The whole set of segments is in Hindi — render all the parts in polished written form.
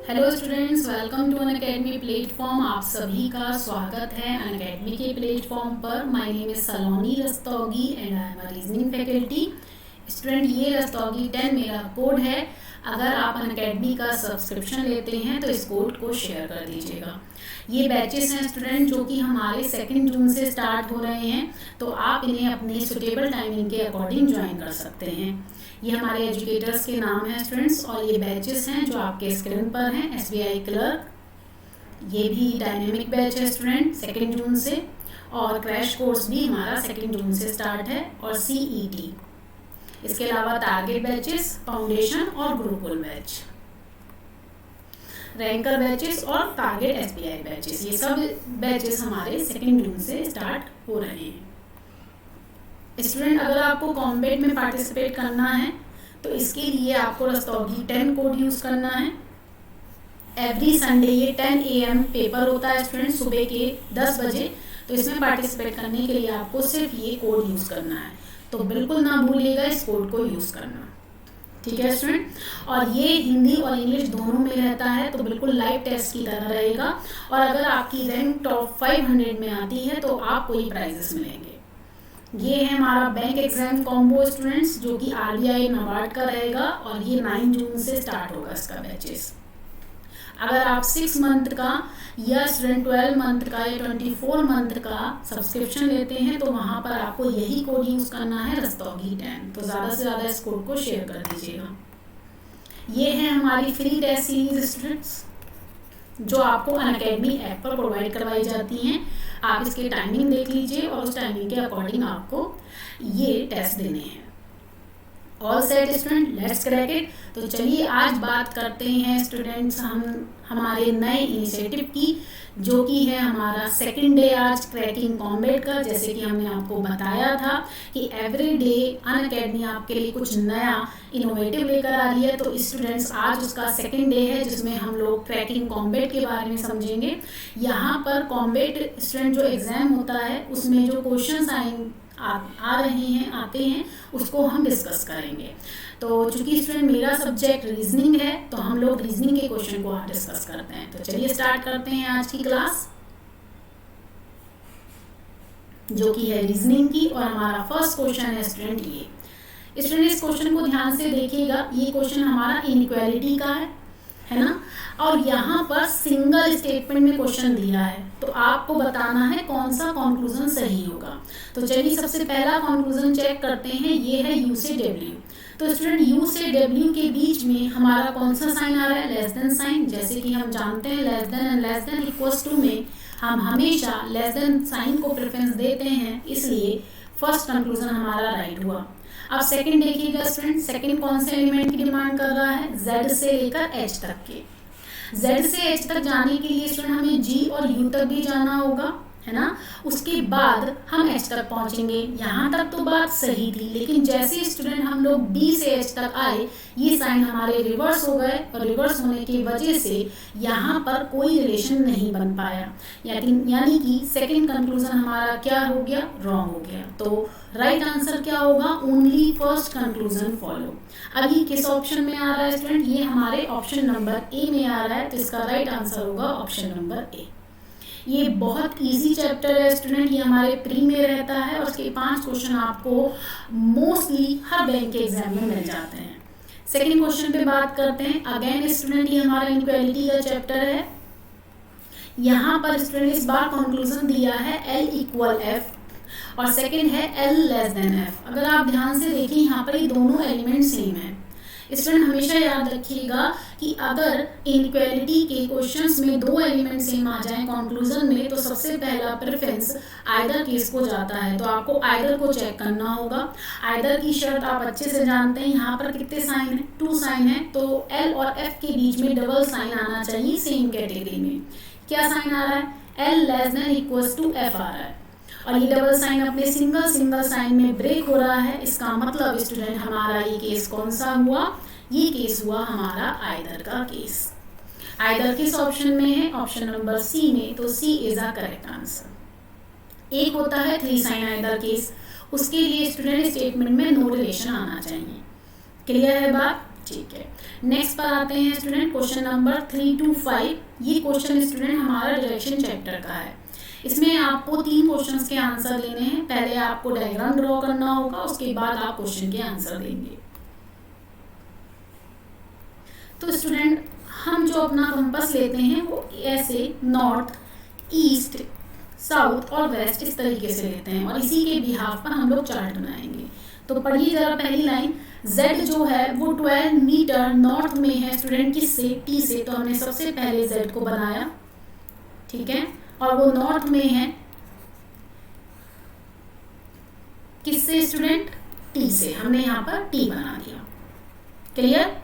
Hello students, welcome to Unacademy platform. आप सभी का स्वागत है अनअकैडमी के प्लेटफॉर्म पर। My name is Saloni Rastogi and I am a reasoning faculty. Student, ये रस्तोगी 10 मेरा कोड है। अगर आप अनअकैडमी का सब्सक्रिप्शन लेते हैं तो इस कोड को शेयर कर दीजिएगा। ये बैचेस हैं स्टूडेंट जो कि हमारे 2 जून से स्टार्ट हो रहे हैं, तो आप इन्हें अपने सुटेबल टाइमिंग के अकॉर्डिंग ज्वाइन कर सकते हैं। ये हमारे एजुकेटर्स के नाम हैं स्टूडेंट्स, और ये बैचेस हैं जो आपके स्क्रीन पर हैं। एसबीआई क्लर्क, ये भी डायनेमिक बैच है स्टूडेंट 2 जून से, और क्रैश कोर्स भी हमारा 2 जून से स्टार्ट है, और सीईटी। इसके अलावा टारगेट बैचेस, फाउंडेशन और गुरुकुल बैच, रैंकर बैचेस और टारगेट एसबीआई बैचेस, ये सब बैचेस हमारे 2 जून से स्टार्ट हो रहे हैं। स्टूडेंट, अगर आपको कॉम्बेट में पार्टिसिपेट करना है तो इसके लिए आपको रस्तोगी 10 कोड यूज़ करना है। एवरी संडे ये 10 AM पेपर होता है स्टूडेंट, सुबह के 10 बजे। तो इसमें पार्टिसिपेट करने के लिए आपको सिर्फ ये कोड यूज़ करना है, तो बिल्कुल ना भूलिएगा इस कोड को यूज़ करना, ठीक है स्टूडेंट। और ये हिंदी और इंग्लिश दोनों में रहता है, तो बिल्कुल लाइव टेस्ट की तरह रहेगा। और अगर आपकी रैंक टॉप 500 में आती है तो आपको ये प्राइजेस मिलेंगे। ये है हमारा बैंक एग्जाम कॉम्बो स्टूडेंट्स, जो कि आरबीआई नाबार्ड का रहेगा, और ये 9 जून से स्टार्ट होगा इसका बैचेस। अगर आप 6 मंथ का या स्टूडेंट 12 मंथ का या 24 मंथ का सब्सक्रिप्शन लेते हैं तो वहाँ पर आपको यही कोड यूज़ करना है, रस्तोगी 10। तो ज़्यादा से ज़्यादा इस कोड को शेयर कर दीजिएगा। ये है हमारी फ्री टेस्ट सीरीज स्टूडेंट्स, जो आपको अनअकैडमी ऐप पर प्रोवाइड करवाई जाती हैं। आप इसके टाइमिंग देख लीजिए और उस टाइमिंग के अकॉर्डिंग आपको ये टेस्ट देने हैं। All set student, let's crack it. तो चलिए आज बात करते हैं स्टूडेंट्स हम हमारे नए इनिशिएटिव की, जो कि है हमारा 2nd डे आज क्रैकिंग कॉम्बेट का। जैसे कि हमने आपको बताया था कि एवरी डे अनअकैडमी आपके लिए कुछ नया इनोवेटिव लेकर आ रही है। तो स्टूडेंट्स आज उसका 2nd डे है, जिसमें हम लोग क्रैकिंग कॉम्बेट के बारे में समझेंगे। यहाँ पर कॉम्बेट स्टूडेंट जो एग्जाम होता है उसमें जो क्वेश्चन आते हैं उसको हम डिस्कस करेंगे। तो चूंकि स्टूडेंट मेरा सब्जेक्ट रीजनिंग है, तो हम लोग रीजनिंग के क्वेश्चन को आज डिस्कस करते हैं। तो चलिए स्टार्ट करते हैं आज की क्लास, जो कि है रीजनिंग की। और हमारा फर्स्ट क्वेश्चन है स्टूडेंट ये। स्टूडेंट इस क्वेश्चन को ध्यान से देखिएगा। ये क्वेश्चन हमारा इनइक्वालिटी का है ना, और यहाँ पर सिंगल स्टेटमेंट में क्वेश्चन दिया है, तो आपको बताना है कौन सा कंक्लूजन सही होगा। तो चलिए सबसे पहला कंक्लूजन चेक करते हैं। ये है यू से डब्ल्यू। तो स्टूडेंट यू से डब्ल्यू के बीच में हमारा कौन सा साइन आ रहा है? Less than sign. जैसे कि हम जानते हैं less than and less than equals to में हम हमेशा लेस देन साइन को प्रेफरेंस देते हैं, इसलिए फर्स्ट कंक्लूजन हमारा राइट हुआ। अब सेकंड देखिएगा स्टूडेंट, सेकंड कौन से एलिमेंट की डिमांड कर रहा है? जेड से लेकर एच तक के। जेड से एच तक जाने के लिए स्टूडेंट हमें जी और यू तक भी जाना होगा, है ना। उसके बाद हम एच तक पहुंचेंगे। यहाँ तक तो बात सही थी, लेकिन जैसे स्टूडेंट हम लोग डी से एच तक आए, ये साइन हमारे रिवर्स हो गए, और रिवर्स होने की वजह से यहाँ पर कोई रिलेशन नहीं बन पाया। यानी कि सेकंड कंक्लूजन हमारा क्या हो गया? रॉन्ग हो गया। तो राइट आंसर क्या होगा? Only first conclusion follow. अभी किस ऑप्शन में आ रहा है स्टूडेंट? ये हमारे ऑप्शन नंबर ए में आ रहा है, तो इसका राइट आंसर होगा ऑप्शन नंबर ए। ये बहुत इजी चैप्टर है स्टूडेंट, ये हमारे प्री में रहता है, और उसके 5 क्वेश्चन आपको मोस्टली हर बैंक के एग्जाम में मिल जाते हैं। सेकंड क्वेश्चन पे बात करते हैं। अगेन स्टूडेंट ये हमारा इनइक्वालिटी का चैप्टर है। यहाँ पर स्टूडेंट इस बार कंक्लूजन दिया है L इक्वल F, और सेकंड है L लेस देन F। अगर आप ध्यान से देखिए यहाँ पर ये दोनों एलिमेंट सेम है। स्टूडेंट हमेशा याद रखिएगा कि अगर इनइक्वालिटी के क्वेश्चंस में 2 एलिमेंट सेम आ जाएं कंक्लूजन में, तो सबसे पहला प्रेफरेंस आइदर केस को जाता है। तो आपको आइदर को चेक करना होगा। आइदर की शर्त आप अच्छे से जानते हैं। यहाँ पर कितने साइन है? 2 साइन है, तो L और F के बीच में डबल साइन आना चाहिए सेम कैटेगरी में। क्या साइन आ रहा है? L less than equals to F आ रहा है, और ये डबल साइन अपने सिंगल साइन में ब्रेक हो रहा है। इसका मतलब स्टूडेंट हमारा ये केस कौन सा हुआ? ये केस हुआ हमारा आइदर का केस। आइदर किस ऑप्शन में है? ऑप्शन नंबर सी में, तो सी इज अ करेक्ट आंसर। एक होता है 3 साइन आइदर केस, उसके लिए स्टूडेंट स्टेटमेंट में नो रिलेशन आना चाहिए। क्लियर है बात? ठीक है, नेक्स्ट पर आते हैं स्टूडेंट क्वेश्चन नंबर 3 to 5। ये क्वेश्चन स्टूडेंट हमारा डायरेक्शन चैप्टर का है। इसमें आपको 3 क्वेश्चंस के आंसर लेने हैं। पहले आपको डायग्राम ड्रॉ करना होगा, उसके बाद आप क्वेश्चन के आंसर देंगे। तो स्टूडेंट हम जो अपना कंपास लेते हैं वो ऐसे नॉर्थ, ईस्ट, साउथ और वेस्ट इस तरीके से लेते हैं और इसी के बिहाफ पर हम लोग चार्ट बनाएंगे। तो पढ़िए जरा पहली लाइन, Z जो है वो 12 मीटर नॉर्थ में है स्टूडेंट, किससे, T से। तो हमने सबसे पहले Z को बनाया, ठीक है, और वो नॉर्थ में है किससे स्टूडेंट, T से। हमने यहाँ पर T बना दिया, क्लियर।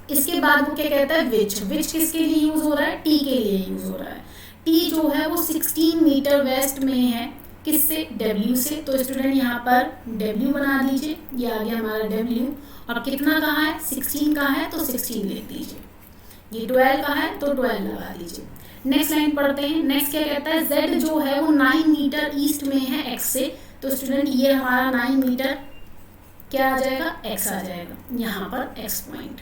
इसके बाद वो क्या कहता है, विच किसके लिए यूज हो रहा है, T के लिए यूज हो रहा है। T जो है वो 16 मीटर वेस्ट में है किससे, W से। तो स्टूडेंट यहाँ पर W बना दीजिए, ये आ गया हमारा W। और कितना कहाँ है, 16 का है तो 16 लिख दीजिए। ये 12 का है तो 12 लगा दीजिए। नेक्स्ट लाइन पढ़ते हैं। नेक्स्ट क्या कहता है, Z जो है वो 9 मीटर ईस्ट में है X से। तो स्टूडेंट ये हमारा 9 मीटर क्या आ जाएगा, X आ जाएगा, यहाँ पर X पॉइंट।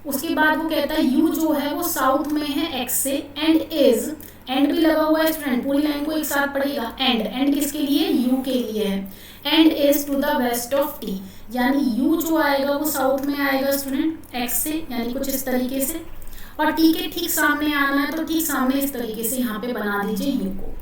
उसके बाद वो कहता है U जो है वो साउथ में है X से, एंड भी लगा हुआ है स्टूडेंट, पूरी लाइन को एक साथ पढ़ेगा। एंड किसके लिए, U के लिए है। And is to the west of T, यानी U जो आएगा वो साउथ में आएगा स्टूडेंट X से, यानी कुछ इस तरीके से। और T के ठीक सामने आना है तो ठीक सामने इस तरीके से यहाँ पे बना दीजिए U को।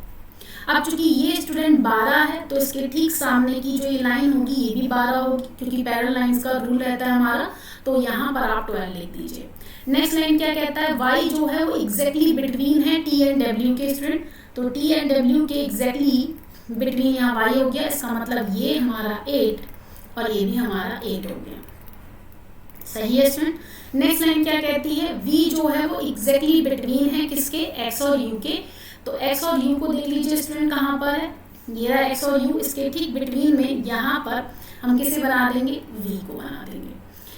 अब चूंकि ये स्टूडेंट 12 है तो इसके ठीक सामने की जो ये लाइन होगी ये भी 12 होगी, क्योंकि पैरेलल लाइंस का रूल रहता है हमारा। तो यहाँ पर आप 12 लिख दीजिए। नेक्स्ट लाइन क्या कहता है, Y जो है वो एग्जैक्टली बिटवीन है T एंड W के स्टूडेंट। तो T एंड W के एग्जैक्टली बिटवीन यहाँ Y हो गया, इसका मतलब ये हमारा 8 और ये भी हमारा 8 हो गया, सही है स्टूडेंट। नेक्स्ट लाइन क्या कहती है, V जो है वो एग्जैक्टली बिटवीन है किसके, X और U के। तो X और U को देख लीजिए स्टूडेंट कहाँ पर है, ये रहा X और U, इसके ठीक बिटवीन में यहाँ पर हम किसे बना देंगे, V को बना देंगे।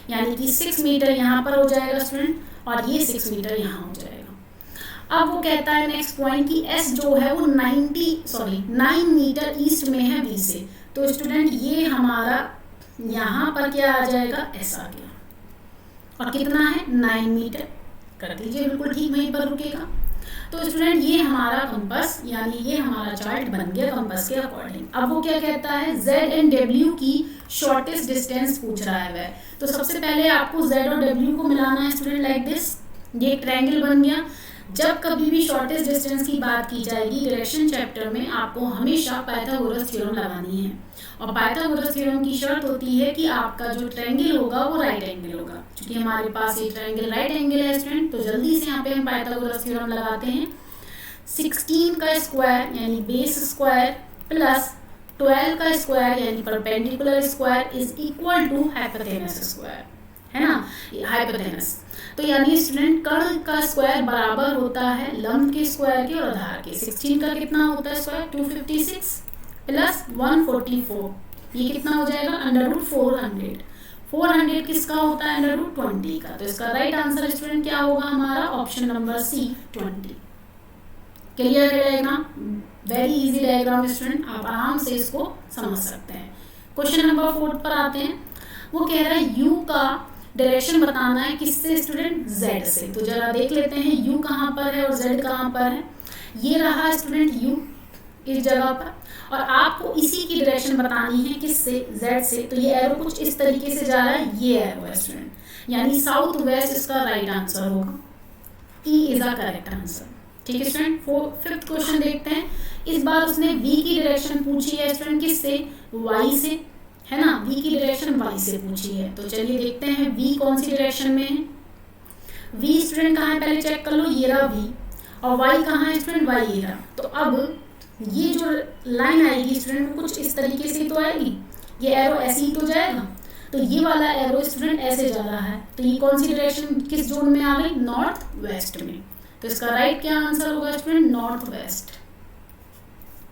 यानी कि 6 मीटर यहाँ पर हो जाएगा स्टूडेंट और ये 6 मीटर यहाँ हो जाएगा। अब वो कहता है नेक्स्ट पॉइंट कि S जो है वो 9 मीटर ईस्ट में है V से। तो स्टूडेंट ये हमारा यहाँ पर क्या आ जाएगा, S आ गया। और कितना है, 9 मीटर, कर दीजिए बिल्कुल ठीक, वहीं पर रुकेगा। तो स्टूडेंट ये हमारा कंपास यानी ये हमारा चार्ट बन गया कंपास के अकॉर्डिंग। अब वो क्या कहता है, Z एंड W की शॉर्टेस्ट डिस्टेंस पूछ रहा है वह। तो सबसे पहले आपको Z और W को मिलाना है स्टूडेंट, लाइक दिस। ये एक ट्रायंगल बन गया। जब कभी भी शॉर्टेस्ट डिस्टेंस की बात की जाएगी डायरेक्शन चैप्टर में, आपको हमेशा पाइथागोरस थ्योरम लगानी है। और पाइथागोरस थ्योरम की शर्त होती है कि आपका जो ट्रायंगल होगा वो राइट एंगल होगा। क्योंकि हमारे पास ये ट्रायंगल राइट एंगल है स्टूडेंट, तो जल्दी से यहाँ पे हम पाइथागोरस थ्योरम लगाते हैं। 16 का स्क्वायर यानी बेस स्क्वायर प्लस 12 का स्क्वायर यानी perpendicular square is equal to hypotenuse square, है ना, हाइपोटेनस। तो यानी स्टूडेंट कर्ण का स्क्वायर बराबर होता है लंब के स्क्वायर के और आधार के। 16 का कितना होता है स्क्वायर, 256 प्लस 144, ये कितना हो जाएगा, √400। 400 किसका होता है, √20 का। तो इसका राइट आंसर स्टूडेंट क्या होगा हमारा, ऑप्शन नंबर C 20। क्लियर है diagram, very easy diagram student, आप आराम से इसको समझ सकते हैं। क्वेश्चन नंबर 4 पर आते हैं। वो कह रहा है U का डायरेक्शन बताना है किससे स्टूडेंट, Z से। तो जरा देख लेते हैं U कहाँ पर है और Z कहाँ पर है। ये रहा स्टूडेंट U इस जगह पर, और आपको इसी की डायरेक्शन बतानी है किससे, Z से। तो ये एरो कुछ इस तरीके से जा रहा है, ये एरो है स्टूडेंट, यानी साउथ वेस्ट इसका राइट आंसर होगा। E is the correct answer. ठीक है स्टूडेंट, 5th क्वेश्चन देखते हैं। इस बार उसने V की डायरेक्शन पूछी है स्टूडेंट किससे, Y से, है ना। V की डायरेक्शन Y से पूछी है। तो चलिए देखते हैं V कौन सी डायरेक्शन में है। V स्टूडेंट कहाँ है, पहले चेक कर लो, ये रहा V, और Y कहाँ है स्टूडेंट, Y ये रहा। तो अब ये जो लाइन आएगी स्टूडेंट कुछ इस तरीके से तो आएगी, ये एरो ऐसे ही तो जाएगा। तो ये वाला एरो स्टूडेंट ऐसे जा रहा है, तो ये कौन सी डायरेक्शन किस जोन में आ गई, नॉर्थ वेस्ट में। तो इसका राइट क्या आंसर होगा student, north west.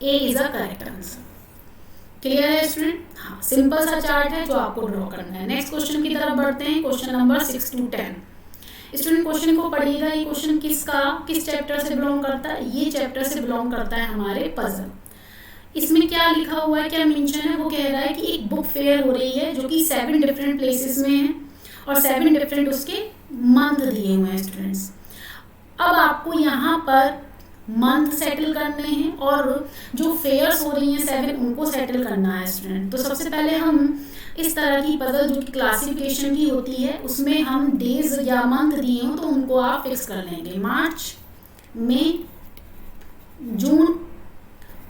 A is the correct answer. Clear है स्टूडेंट, हाँ, सिंपल सा चार्ट है जो आपको ड्रॉ करना है। नेक्स्ट क्वेश्चन की तरफ बढ़ते हैं, question number 6 to 10। Student question को पढ़िएगा। ये क्वेश्चन किस चैप्टर से बिलोंग करता है, ये चैप्टर से बिलोंग करता है हमारे पजल। इसमें क्या लिखा हुआ है, क्या मेंशन है, वो कह रहा है कि एक बुक फेयर हो रही है जो कि 7 डिफरेंट प्लेसेस में है। और 7 डिफरेंट उसके मंथ दिए हुए हैं स्टूडेंट्स। अब आपको यहाँ पर मंथ सेटल करने हैं और जो फेयर्स हो रही हैं 7 उनको सेटल करना है स्टूडेंट। तो सबसे पहले हम इस तरह की पजल जो कि क्लासिफिकेशन की होती है उसमें हम डेज या मंथ दिए हो तो उनको आप फिक्स कर लेंगे। मार्च, मई, जून,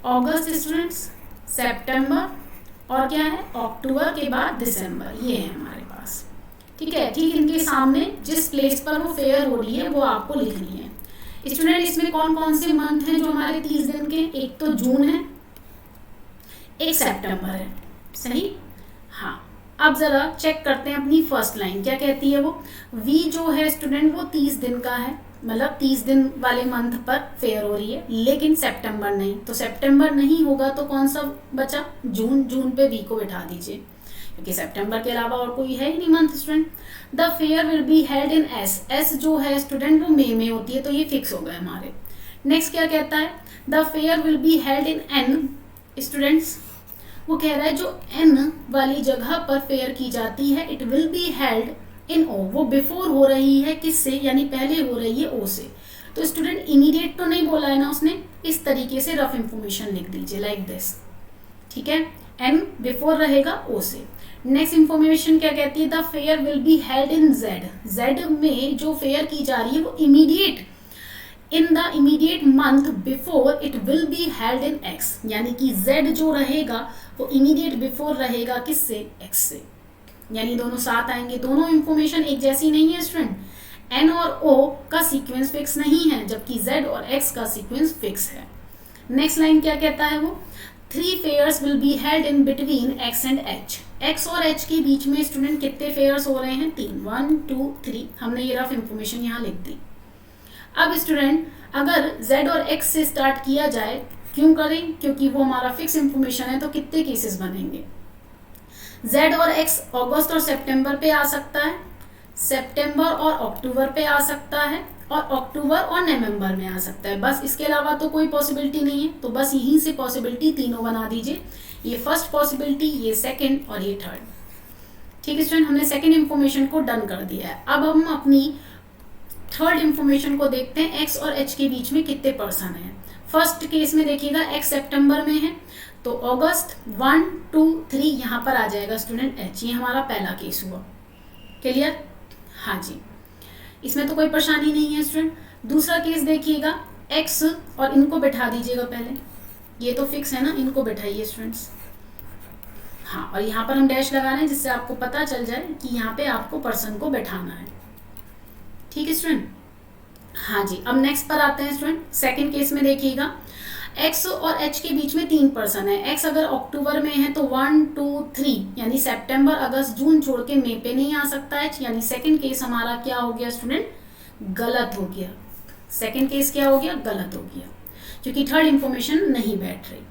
अगस्त स्टूडेंट्स, सितंबर और क्या है अक्टूबर के बाद दिसंबर, ये है हमारे पास। ठीक है, ठीक इनके सामने जिस प्लेस पर वो फेयर हो रही है वो आपको लिखनी है। स्टूडेंट इसमें कौन कौन से मंथ हैं जो हमारे 30 दिन के, एक तो जून है, एक सितंबर है, सही। हाँ, अब जरा चेक करते हैं अपनी फर्स्ट लाइन क्या कहती है। वो वी जो है स्टूडेंट वो 30 दिन का है, मतलब 30 दिन वाले मंथ पर फेयर हो रही है, लेकिन सितंबर नहीं। तो सितंबर नहीं होगा तो कौन सा बचा, जून। जून पे वी को बिठा दीजिए क्योंकि सितंबर के अलावा और कोई है ही नहीं month student. The fair will be held in S, S जो है स्टूडेंट वो मई में होती है, तो ये फिक्स हो गए हमारे। नेक्स्ट क्या कहता है, the fair will be held in an students, वो कह रहा है जो एन वाली जगह पर फेयर की जाती है it will be held in ओ, वो बिफोर हो रही है किससे, यानी पहले हो रही है ओ से। तो स्टूडेंट इमीडिएट तो नहीं बोला है ना उसने, इस तरीके से रफ इंफॉर्मेशन लिख दीजिए लाइक दिस। ठीक है, एन बिफोर रहेगा ओ से। नेक्स्ट इंफॉर्मेशन क्या कहती है, the fair will be held in Z, Z में जो फेयर की जा रही है वो immediate in the immediate month before it will be held in x, यानी कि जेड जो रहेगा वो इमीडिएट बिफोर रहेगा किससे, एक्स से, यानी दोनों साथ आएंगे। दोनों इंफॉर्मेशन एक जैसी नहीं है स्टूडेंट, एन और ओ का सीक्वेंस फिक्स नहीं है जबकि जेड और एक्स का सीक्वेंस फिक्स है। नेक्स्ट लाइन क्या कहता है वो, 3 fairs will be held in between X and H, X और एच के बीच में स्टूडेंट कितने फेयर्स हो रहे हैं, 3, 1 2 3, हमने ये रफ इंफॉर्मेशन यहाँ लिख दी। अब स्टूडेंट अगर z और x से स्टार्ट किया जाए, क्यों करें, क्योंकि वो हमारा फिक्स इंफॉर्मेशन है, तो कितने केसेस बनेंगे, z और x अगस्त और सितंबर पे आ सकता है, सितंबर और अक्टूबर पे आ सकता है, और अक्टूबर और नवंबर में आ सकता है। बस इसके अलावा तो कोई पॉसिबिलिटी नहीं है, तो बस यहीं से पॉसिबिलिटी तीनों बना दीजिए, ये फर्स्ट पॉसिबिलिटी, ये सेकंड और ये थर्ड। ठीक है स्टूडेंट, हमने सेकंड इंफॉर्मेशन को डन कर दिया है। अब हम अपनी थर्ड इंफॉर्मेशन को देखते हैं, एक्स और एच के बीच में कितने पर्सन हैं। फर्स्ट केस में देखिएगा एक्स सितंबर में है तो अगस्त 1 2 3 यहाँ पर आ जाएगा स्टूडेंट एच, ये हमारा पहला केस हुआ। क्लियर, हाँ जी, इसमें तो कोई परेशानी नहीं है स्टूडेंट। दूसरा केस देखिएगा, एक्स और इनको बैठा दीजिएगा पहले, ये तो फिक्स है ना, इनको बैठाइए स्टूडेंट्स। हाँ, और यहाँ पर हम डैश लगा रहे हैं जिससे आपको पता चल जाए कि यहाँ पे आपको पर्सन को बैठाना है। ठीक है स्टूडेंट, हाँ जी। अब नेक्स्ट पर आते हैं स्टूडेंट, सेकंड केस में देखिएगा, एक्स और एच के बीच में 3 पर्सन है। एक्स अगर अक्टूबर में है तो 1 2 3, यानी सितंबर अगस्त जून छोड़ के मई पे नहीं आ सकता है, यानी सेकंड केस हमारा क्या हो गया स्टूडेंट, गलत हो गया। सेकंड केस क्या हो गया, गलत हो गया, क्योंकि थर्ड इंफॉर्मेशन नहीं बैठ रही।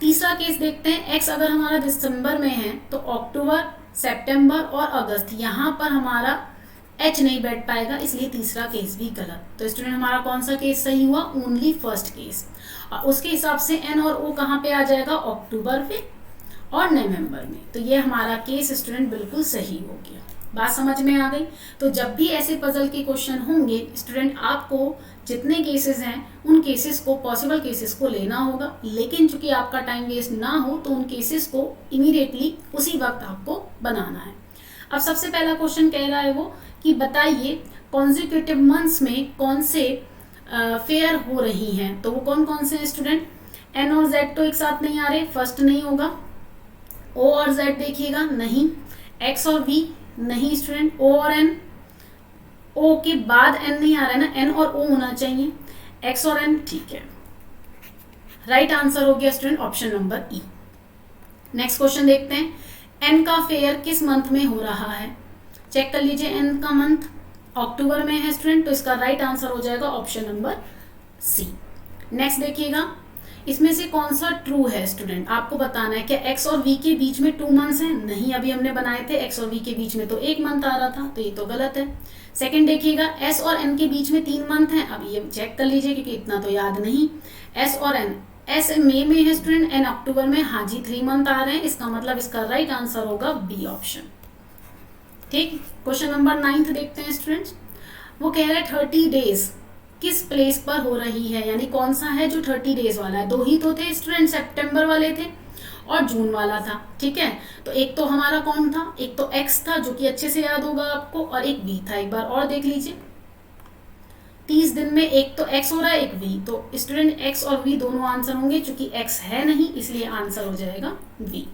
तीसरा केस देखते हैं, एक्स अगर हमारा दिसंबर में है तो अक्टूबर, सितंबर और अगस्त, यहाँ पर हमारा एच नहीं बैठ पाएगा, इसलिए तीसरा केस भी गलत। तो स्टूडेंट हमारा कौन सा केस सही हुआ, ओनली फर्स्ट केस। और उसके हिसाब से एन और ओ कहाँ पे आ जाएगा, अक्टूबर पे और नवंबर में। तो ये हमारा केस स्टूडेंट बिल्कुल सही हो गया। बात समझ में आ गई। तो जब भी ऐसे पजल के क्वेश्चन होंगे स्टूडेंट, आपको जितने केसेस हैं उन केसेस को, पॉसिबल केसेस को लेना होगा, लेकिन चूंकि आपका टाइम वेस्ट ना हो तो उन केसेस को इमीडिएटली उसी वक्त आपको बनाना है। अब सबसे पहला क्वेश्चन कह रहा है वो कि बताइए कॉन्जिक्यूटिव मंथ्स में कौन से फेयर हो रही हैं। तो वो कौन कौन से हैं स्टूडेंट, एन और जेड तो एक साथ नहीं आ रहे, फर्स्ट नहीं होगा। ओ और जेड देखिएगा, नहीं। एक्स और वी नहीं स्टूडेंट। ओ और एन, ओ के बाद एन नहीं आ रहा है ना, एन और ओ होना चाहिए। एक्स और एन, ठीक है, राइट आंसर हो गया स्टूडेंट ऑप्शन नंबर ई। नेक्स्ट क्वेश्चन देखते हैं, एन का फेयर किस मंथ में हो रहा है। चेक कर लीजिए, एन का मंथ अक्टूबर में है स्टूडेंट, तो इसका राइट आंसर हो जाएगा ऑप्शन नंबर सी। नेक्स्ट देखिएगा, इसमें से कौन सा ट्रू है स्टूडेंट, आपको बताना है। क्या एक्स और वी के बीच में 2 मंथ्स हैं, नहीं, अभी हमने बनाए थे एक्स और वी के बीच में तो 1 मंथ आ रहा था, तो ये तो गलत है। सेकंड देखिएगा, एस और एन के बीच में 3 मंथ हैं, अब ये चेक कर लीजिए क्योंकि इतना तो याद नहीं। एस और एन, एस मई में है स्टूडेंट, एन अक्टूबर में, हाँ जी 3 मंथ आ रहे हैं, इसका मतलब इसका राइट आंसर होगा बी ऑप्शन। ठीक, क्वेश्चन नंबर 9 देखते हैं स्टूडेंट्स। वो कह रहे हैं 30 डेज किस प्लेस पर हो रही है, यानी कौन सा है जो 30 डेज वाला है। दो ही तो थे स्टूडेंट, सितंबर वाले थे और जून वाला था। ठीक है, तो एक तो हमारा कौन था, एक तो एक्स था जो कि अच्छे से याद होगा आपको, और एक वी था। एक बार और देख लीजिए, 30 दिन में एक तो एक्स हो रहा है, एक वी। तो स्टूडेंट एक्स और वी दोनों आंसर होंगे, चूंकि एक्स है नहीं इसलिए आंसर हो जाएगा वी।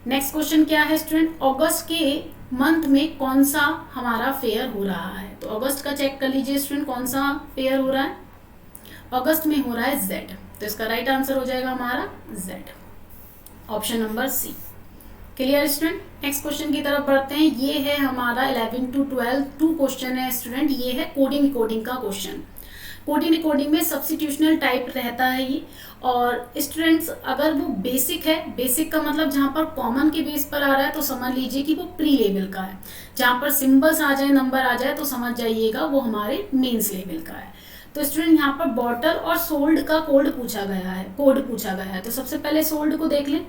नेक्स्ट क्वेश्चन क्या है स्टूडेंट, अगस्त के मंथ में कौन सा हमारा फेयर हो रहा है। तो अगस्त का चेक कर लीजिए स्टूडेंट, कौन सा फेयर हो रहा है। अगस्त में हो रहा है जेड, तो इसका राइट आंसर हो जाएगा हमारा Z, option number C. Clear student, next question की तरफ बढ़ते हैं। ये है हमारा 11 to 12 टू क्वेश्चन है स्टूडेंट। ये है कोडिंग रिकॉर्डिंग का क्वेश्चन। कोडिंग रिकॉर्डिंग में सब्स्टिट्यूशनल टाइप रहता है ये, और स्टूडेंट्स अगर वो बेसिक है, बेसिक का मतलब जहाँ पर कॉमन के बेस पर आ रहा है तो समझ लीजिए कि वो प्री लेवल का है। जहाँ पर सिंबल्स आ जाए, नंबर आ जाए तो समझ जाइएगा वो हमारे मेंस लेवल का है। तो स्टूडेंट यहाँ पर बॉटल और सोल्ड का कोड पूछा गया है, तो सबसे पहले सोल्ड को देख लें।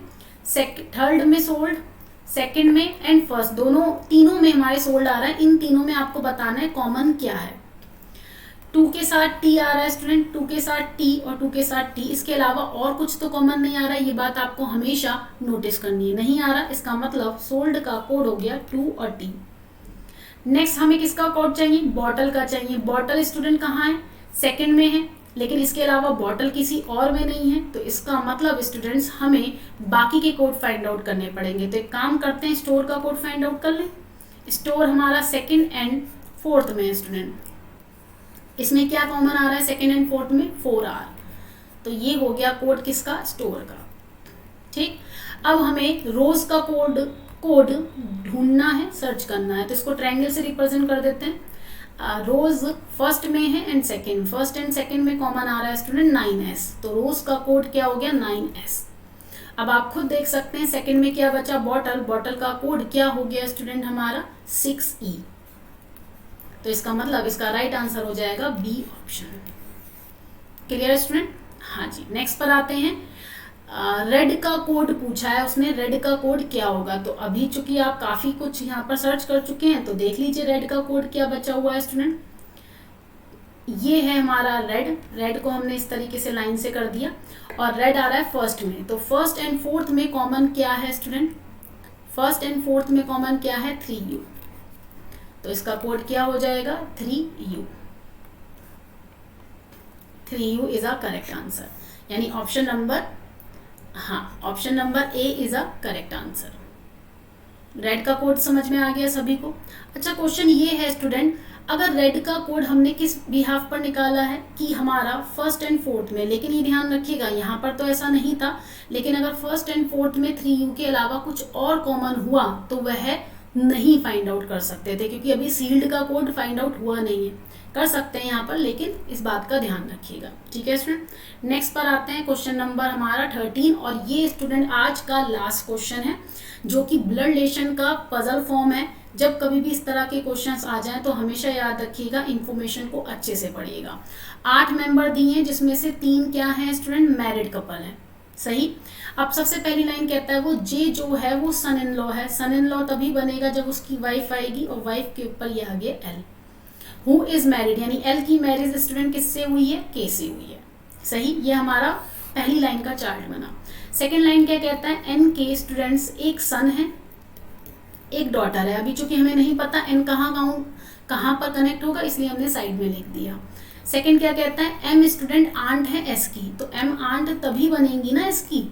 थर्ड में सोल्ड, सेकंड में एंड फर्स्ट, दोनों तीनों में हमारे सोल्ड आ रहा है। इन तीनों में आपको बताना है कॉमन क्या है। 2 के साथ टी आ रहा है स्टूडेंट, 2 के साथ टी और 2 के साथ टी, इसके अलावा और कुछ तो कॉमन नहीं आ रहा है। ये बात आपको हमेशा नोटिस करनी है, नहीं आ रहा इसका मतलब सोल्ड का कोड हो गया 2 और टी। नेक्स्ट हमें किसका कोड चाहिए, बॉटल का चाहिए। बॉटल स्टूडेंट कहाँ है, सेकंड में है, लेकिन इसके अलावा बॉटल किसी और में नहीं है। तो इसका मतलब स्टूडेंट्स हमें बाकी के कोड फाइंड आउट करने पड़ेंगे। तो एक काम करते हैं, स्टोर का कोड फाइंड आउट कर लें। स्टोर हमारा सेकंड एंड फोर्थ में है स्टूडेंट, इसमें क्या कॉमन आ रहा है सेकंड एंड फोर्थ में, 4R। तो ये हो गया कोड किसका, स्टोर का। ठीक, अब हमें रोज का कोड ढूंढना है, सर्च करना है। तो इसको ट्रायंगल से रिप्रेजेंट कर देते हैं। रोज फर्स्ट में है and second, first and second में कॉमन आ रहा है स्टूडेंट 9S। तो रोज का कोड क्या हो गया 9S। अब आप खुद देख सकते हैं सेकंड में क्या बचा, बॉटल, बॉटल का कोड क्या हो गया स्टूडेंट हमारा 6E। तो इसका मतलब इसका राइट आंसर हो जाएगा बी ऑप्शन। क्लियर स्टूडेंट, हाँ जी। नेक्स्ट पर आते हैं, रेड का कोड पूछा है उसने, रेड का कोड क्या होगा। तो अभी चूंकि आप काफी कुछ यहाँ पर सर्च कर चुके हैं तो देख लीजिए रेड का कोड क्या बचा हुआ है स्टूडेंट। ये है हमारा रेड, रेड को हमने इस तरीके से लाइन से कर दिया और रेड आ रहा है फर्स्ट में। तो फर्स्ट एंड फोर्थ में कॉमन क्या है स्टूडेंट, फर्स्ट एंड फोर्थ में कॉमन क्या है 3U। तो इसका कोड क्या हो जाएगा 3U। 3U is a correct answer, यानी ऑप्शन नंबर, हाँ option number A is a correct answer. Red का कोड समझ में आ गया सभी को। अच्छा क्वेश्चन ये है स्टूडेंट, अगर रेड का कोड हमने किस बिहाफ पर निकाला है कि हमारा फर्स्ट एंड फोर्थ में, लेकिन ये ध्यान रखिएगा यहाँ पर तो ऐसा नहीं था, लेकिन अगर फर्स्ट एंड फोर्थ में 3U के अलावा कुछ और कॉमन हुआ तो वह नहीं फाइंड आउट कर सकते थे, क्योंकि अभी सील्ड का कोड फाइंड आउट हुआ नहीं है। कर सकते हैं यहाँ पर, लेकिन इस बात का ध्यान रखिएगा। ठीक है स्टूडेंट, नेक्स्ट पर आते हैं क्वेश्चन नंबर हमारा 13, और ये स्टूडेंट आज का लास्ट क्वेश्चन है जो कि ब्लड रिलेशन का पजल फॉर्म है। जब कभी भी इस तरह के क्वेश्चंस आ जाएं तो हमेशा याद रखिएगा, इन्फॉर्मेशन को अच्छे से पढ़िएगा। 8 मेंबर दिए हैं जिसमें से 3 क्या हैं स्टूडेंट, मैरिड कपल है। सही। अब सबसे पहली लाइन कहता है वो जे जो है वो सन इन लॉ है। सन इन लॉ तभी बनेगा जब उसकी वाइफ आएगी, और वाइफ के ऊपर ये आ गया एल। हु इज मैरिड, यानी एल की मैरिज स्टूडेंट किससे हुई है, के से हुई है। सही, ये हमारा पहली लाइन का चार्ट बना। सेकेंड लाइन क्या कहता है, एन के स्टूडेंट्स एक सन है एक डॉटर है। अभी चूंकि हमें नहीं पता एन कहाँ पर कनेक्ट होगा, इसलिए हमने साइड में लिख दिया। सेकंड क्या कहता है, एम स्टूडेंट आंट है एस की। तो एम आंट तभी बनेगी ना इसकी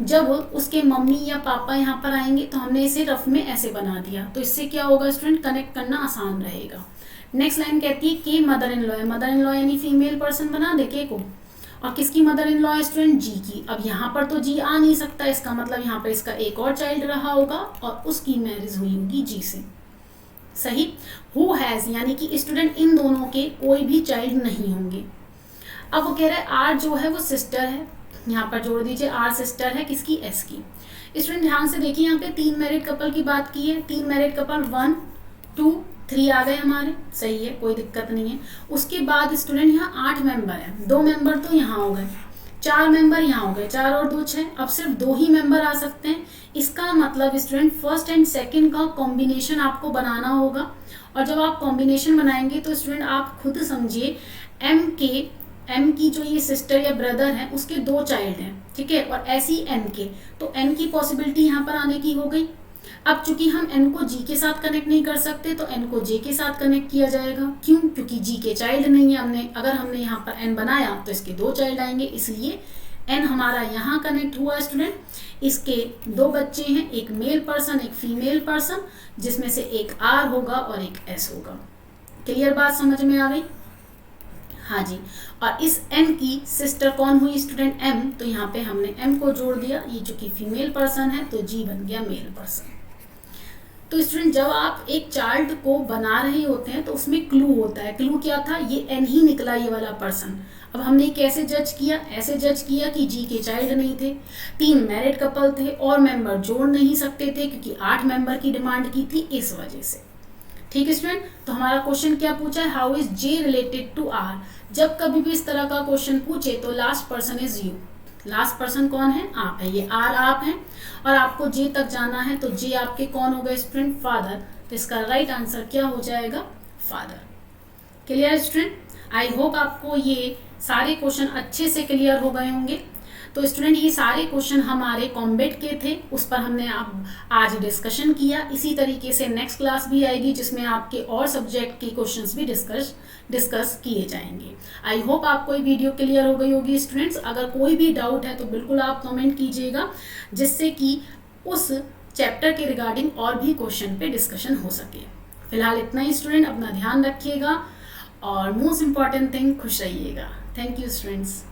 जब उसके मम्मी या पापा यहाँ पर आएंगे। तो हमने इसे रफ में ऐसे बना दिया, तो इससे क्या होगा स्टूडेंट, कनेक्ट करना आसान रहेगा। नेक्स्ट लाइन कहती है के मदर इन लॉ है। मदर इन लॉ यानी फीमेल पर्सन बना दे के को, और किसकी मदर इन लॉ है स्टूडेंट, जी की। अब यहाँ पर तो जी आ नहीं सकता, इसका मतलब यहाँ पर इसका एक और चाइल्ड रहा होगा और उसकी मैरिज हुई होगी जी से। सही। हु हैज, यानी कि स्टूडेंट इन दोनों के कोई भी चाइल्ड नहीं होंगे। अब वो कह रहा है आर जो है वो सिस्टर है, यहाँ पर जोड़ दीजिए आर सिस्टर है किसकी, एस की। स्टूडेंट ध्यान से देखिए, यहाँ पे 3 मैरिड कपल की बात की है। 3 मैरिड कपल 1 2 3 आ गए हमारे, सही है, कोई दिक्कत नहीं है। उसके बाद स्टूडेंट यहाँ 8 मेंबर है, 2 मेंबर तो यहाँ हो गए, 4 मेंबर यहाँ हो गए, 4 और 2 6, अब सिर्फ 2 ही मेंबर आ सकते हैं। इसका मतलब स्टूडेंट फर्स्ट एंड सेकंड का कॉम्बिनेशन आपको बनाना होगा, और जब आप कॉम्बिनेशन बनाएंगे तो स्टूडेंट आप खुद समझिए एम की जो ये सिस्टर या ब्रदर है उसके 2 चाइल्ड हैं, ठीक है, और ऐसी एन के, तो एन की पॉसिबिलिटी यहाँ पर आने की हो गई। अब चूंकि हम एन को जी के साथ कनेक्ट नहीं कर सकते तो एन को जे के साथ कनेक्ट किया जाएगा। क्यों? क्योंकि जी के चाइल्ड नहीं है, अगर हमने यहाँ पर एन बनाया तो इसके 2 चाइल्ड आएंगे, इसलिए एन हमारा यहाँ कनेक्ट हुआ स्टूडेंट। इसके 2 बच्चे हैं, एक मेल पर्सन एक फीमेल पर्सन, जिसमें से एक आर होगा और एक एस होगा। क्लियर बात समझ में आ गई? हाँ जी। और इस एन की सिस्टर कौन हुई स्टूडेंट? एम, तो यहाँ पे हमने एम को जोड़ दिया, ये चूंकि फीमेल पर्सन है तो जी बन गया मेल पर्सन। तो स्टूडेंट जब आप एक चार्ट को बना रहे होते हैं तो उसमें क्लू होता है। क्लू क्या था? ये एन ही निकला, ये वाला पर्सन। अब हमने कैसे जज किया? ऐसे जज किया कि जी के चाइल्ड नहीं थे, 3 मैरिड कपल थे, और मेंबर जोड़ नहीं सकते थे क्योंकि 8 मेंबर की डिमांड की थी, इस वजह से। ठीक है स्टूडेंट, तो हमारा क्वेश्चन क्या पूछा है? How is J related to R. जब कभी भी इस तरह का क्वेश्चन पूछे तो last person is U. Last person कौन है? आप है। ये आर आप हैं और आपको जे तक जाना है, तो जे आपके कौन हो गए स्टूडेंट? फादर। तो इसका राइट आंसर क्या हो जाएगा? Father. Clear student? I hope आपको ये सारे क्वेश्चन अच्छे से क्लियर हो गए होंगे। तो स्टूडेंट ये सारे क्वेश्चन हमारे कॉम्बेट के थे, उस पर हमने आज डिस्कशन किया। इसी तरीके से नेक्स्ट क्लास भी आएगी जिसमें आपके और सब्जेक्ट के क्वेश्चंस भी डिस्कस किए जाएंगे। आई होप आपको ये वीडियो क्लियर हो गई होगी स्टूडेंट्स। अगर कोई भी डाउट है तो बिल्कुल आप कमेंट कीजिएगा, जिससे कि उस चैप्टर के रिगार्डिंग और भी क्वेश्चन पे डिस्कशन हो सके। फिलहाल इतना ही स्टूडेंट, अपना ध्यान रखिएगा और मोस्ट इम्पॉर्टेंट थिंग, खुश रहिएगा। Thank you students.